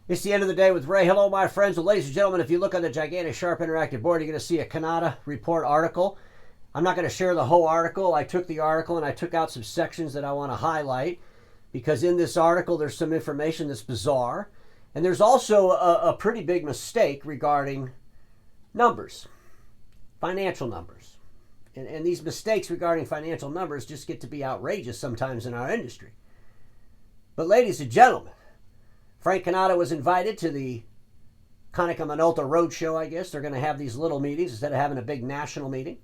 It's the end of the day with Ray. Hello, my friends. Well, ladies and gentlemen, if you look on the gigantic, sharp, interactive board, you're going to see a Cannata report article. I'm not going to share the whole article. I took the article and I took out some sections that I want to highlight because in this article there's some information that's bizarre. And there's also a pretty big mistake regarding numbers, financial numbers. And these mistakes regarding financial numbers just get to be outrageous sometimes in our industry. But ladies and gentlemen, Frank Cannata was invited to the Konica Minolta Roadshow, I guess. They're going to have these little meetings instead of having a big national meeting.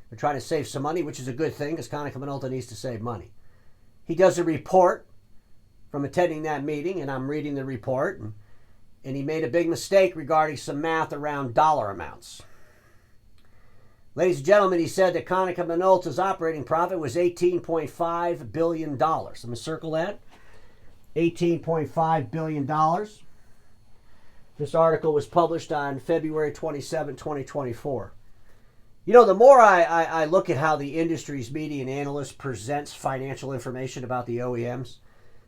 They're trying to save some money, which is a good thing because Konica Minolta needs to save money. He does a report from attending that meeting, and I'm reading the report, and he made a big mistake regarding some math around dollar amounts. Ladies and gentlemen, he said that Konica Minolta's operating profit was $18.5 billion. I'm going to circle that. $18.5 billion. This article was published on February 27, 2024. You know, the more I look at how the industry's media and analysts presents financial information about the OEMs,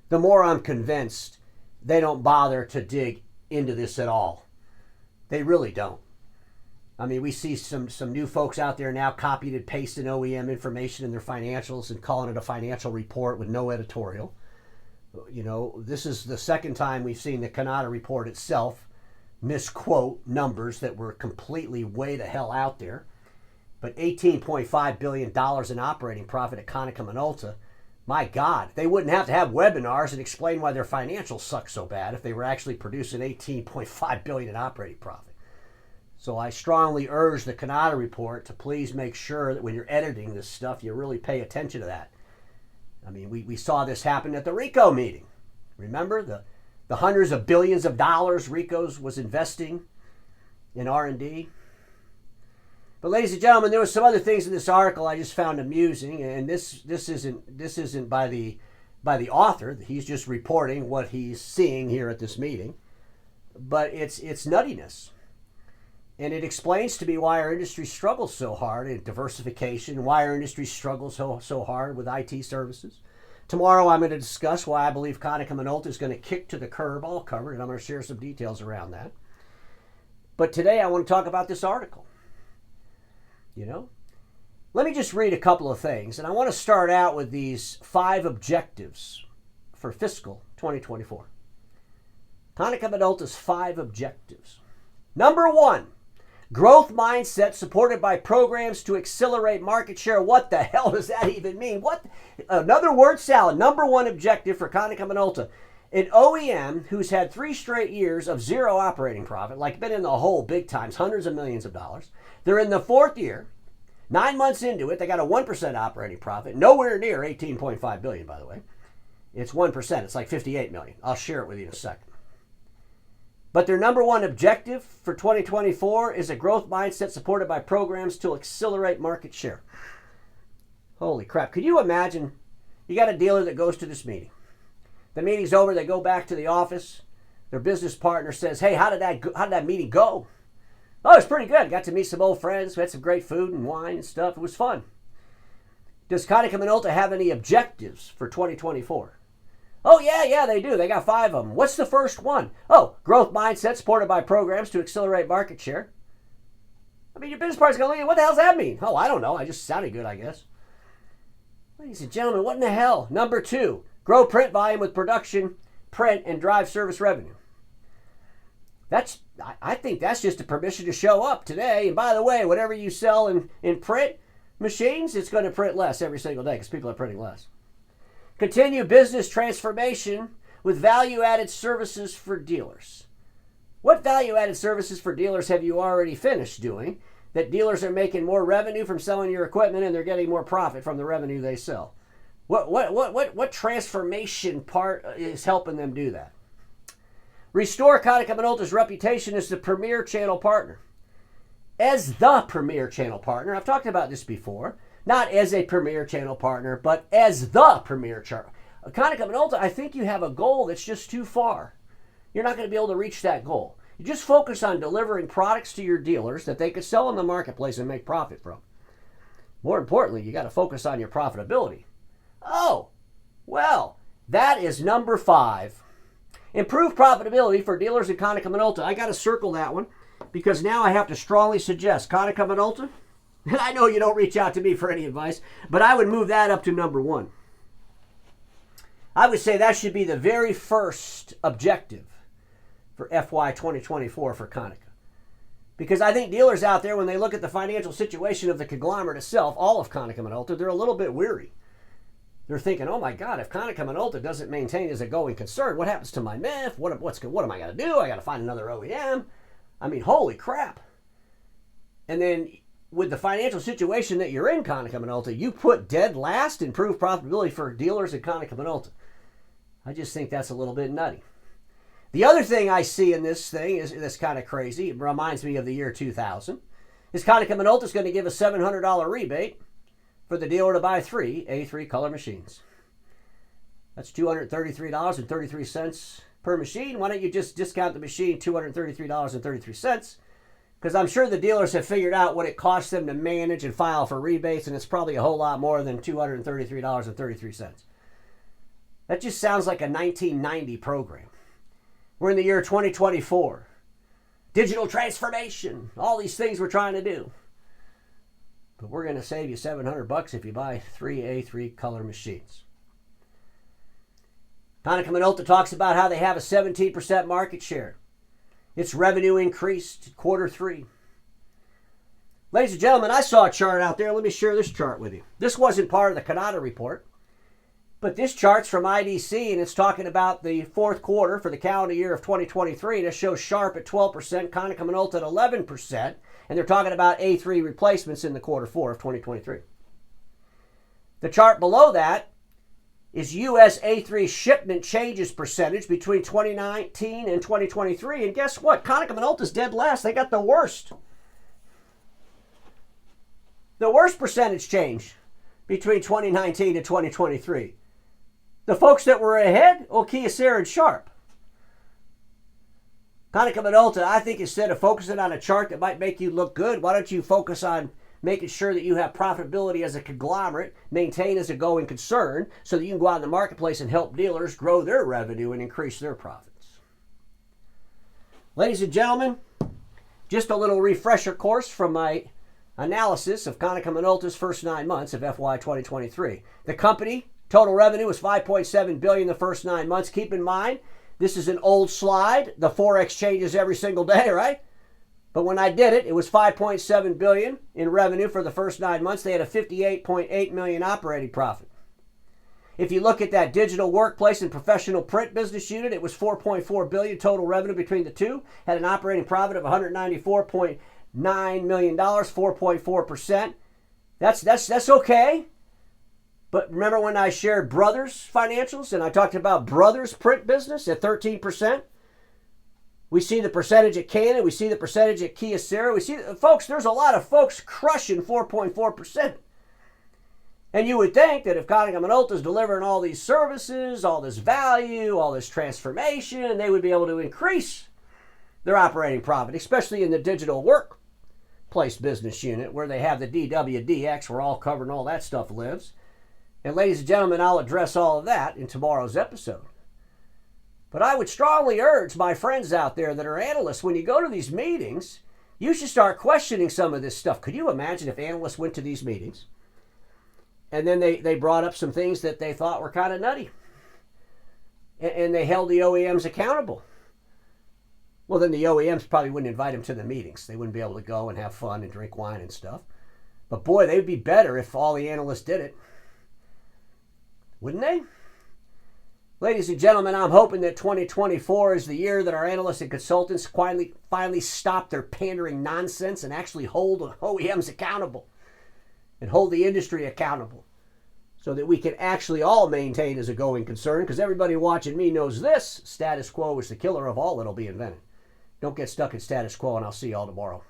the more I'm convinced they don't bother to dig into this at all. They really don't. I mean, we see some new folks out there now copying and pasting OEM information in their financials and calling it a financial report with no editorial. You know, this is the second time we've seen the Cannata report itself misquote numbers that were completely way the hell out there. But $18.5 billion in operating profit at Konica Minolta, my God, they wouldn't have to have webinars and explain why their financials suck so bad if they were actually producing $18.5 billion in operating profit. So I strongly urge the Cannata report to please make sure that when you're editing this stuff, you really pay attention to that. I mean, we saw this happen at the RICO meeting. Remember the hundreds of billions of dollars RICO's was investing in R&D? But ladies and gentlemen, there were some other things in this article I just found amusing, and this isn't by the author. He's just reporting what he's seeing here at this meeting. But it's nuttiness. And it explains to me why our industry struggles so hard in diversification, why our industry struggles so hard with IT services. Tomorrow I'm going to discuss why I believe Konica Minolta is going to kick to the curb, all covered, and I'm going to share some details around that. But today I want to talk about this article. You know, let me just read a couple of things, and I want to start out with these 5 objectives for fiscal 2024. Konica Minolta's 5 objectives. Number 1. Growth mindset supported by programs to accelerate market share. What the hell does that even mean? What? Another word salad. Number 1 objective for Konica Minolta. An OEM who's had 3 straight years of zero operating profit, like been in the hole big times, hundreds of millions of dollars. They're in the 4th year. 9 months into it, they got a 1% operating profit. Nowhere near $18.5 billion, by the way. It's 1%. It's like $58 million. I'll share it with you in a second. But their number 1 objective for 2024 is a growth mindset supported by programs to accelerate market share. Holy crap. Could you imagine? You got a dealer that goes to this meeting. The meeting's over. They go back to the office. Their business partner says, hey, how did that meeting go? Oh, it was pretty good. Got to meet some old friends. We had some great food and wine and stuff. It was fun. Does Konica Minolta have any objectives for 2024? Oh, yeah, they do. They got 5 of them. What's the first one? Oh, growth mindset supported by programs to accelerate market share. I mean, your business partner's going to look at what the hell does that mean? Oh, I don't know. I just sounded good, I guess. Ladies and gentlemen, what in the hell? Number 2, grow print volume with production, print, and drive service revenue. I think that's just a permission to show up today. And by the way, whatever you sell in print machines, it's going to print less every single day because people are printing less. Continue business transformation with value-added services for dealers. What value-added services for dealers have you already finished doing that dealers are making more revenue from selling your equipment and they're getting more profit from the revenue they sell? What transformation part is helping them do that? Restore Konica Minolta's reputation as the premier channel partner. As the premier channel partner. I've talked about this before. Not as a premier channel partner, but as the premier channel. Konica Minolta, I think you have a goal that's just too far. You're not going to be able to reach that goal. You just focus on delivering products to your dealers that they could sell in the marketplace and make profit from. More importantly, you got to focus on your profitability. Oh, well, that is number 5 Improved profitability for dealers in Konica Minolta. I got to circle that one because now I have to strongly suggest Konica Minolta. And I know you don't reach out to me for any advice, but I would move that up to number 1. I would say that should be the very first objective for FY 2024 for Konica. Because I think dealers out there, when they look at the financial situation of the conglomerate itself, all of Konica Minolta, they're a little bit weary. They're thinking, oh my God, if Konica Minolta doesn't maintain as a going concern, what happens to my MIF? What am I going to do? I got to find another OEM. I mean, holy crap. And then with the financial situation that you're in, Konica Minolta, you put dead last improved profitability for dealers at Konica Minolta. I just think that's a little bit nutty. The other thing I see in this thing is that's kind of crazy. It reminds me of the year 2000. Is Konica Minolta is going to give a $700 rebate for the dealer to buy 3 A3 color machines. That's $233.33 per machine. Why don't you just discount the machine $233.33? Because I'm sure the dealers have figured out what it costs them to manage and file for rebates, and it's probably a whole lot more than $233.33. That just sounds like a 1990 program. We're in the year 2024. Digital transformation. All these things we're trying to do. But we're going to save you $700 if you buy 3 A3 color machines. Konica Minolta talks about how they have a 17% market share. Its revenue increased Q3. Ladies and gentlemen, I saw a chart out there. Let me share this chart with you. This wasn't part of the Cannata report. But this chart's from IDC, and it's talking about the fourth quarter for the calendar year of 2023. And it shows Sharp at 12%, Konica Minolta at 11%, and they're talking about A3 replacements in the Q4 of 2023. The chart below that is U.S. A3 shipment changes percentage between 2019 and 2023. And guess what? Konica Minolta's dead last. They got the worst. The worst percentage change between 2019 and 2023. The folks that were ahead, Kyocera and Sharp. Konica Minolta, I think instead of focusing on a chart that might make you look good, why don't you focus on making sure that you have profitability as a conglomerate, maintain as a going concern, so that you can go out in the marketplace and help dealers grow their revenue and increase their profits. Ladies and gentlemen, just a little refresher course from my analysis of Konica Minolta's first 9 months of FY 2023. The company total revenue was $5.7 billion the first 9 months. Keep in mind, this is an old slide. The Forex changes every single day, right? But when I did it, it was $5.7 billion in revenue for the first 9 months. They had a $58.8 million operating profit. If you look at that digital workplace and professional print business unit, it was $4.4 billion total revenue between the two. Had an operating profit of $194.9 million, 4.4%. That's okay. But remember when I shared Brothers financials and I talked about Brothers print business at 13%? We see the percentage at Cannata. We see the percentage at Kyocera. We see, folks, there's a lot of folks crushing 4.4%. And you would think that if Konica Minolta is delivering all these services, all this value, all this transformation, they would be able to increase their operating profit, especially in the digital workplace business unit where they have the DWDX, where all covered and all that stuff lives. And ladies and gentlemen, I'll address all of that in tomorrow's episode. But I would strongly urge my friends out there that are analysts, when you go to these meetings, you should start questioning some of this stuff. Could you imagine if analysts went to these meetings and then they brought up some things that they thought were kind of nutty and they held the OEMs accountable? Well, then the OEMs probably wouldn't invite them to the meetings. They wouldn't be able to go and have fun and drink wine and stuff. But boy, they'd be better if all the analysts did it. Wouldn't they? Ladies and gentlemen, I'm hoping that 2024 is the year that our analysts and consultants finally stop their pandering nonsense and actually hold OEMs accountable and hold the industry accountable so that we can actually all maintain as a going concern, because everybody watching me knows this: status quo is the killer of all that'll be invented. Don't get stuck in status quo, and I'll see you all tomorrow.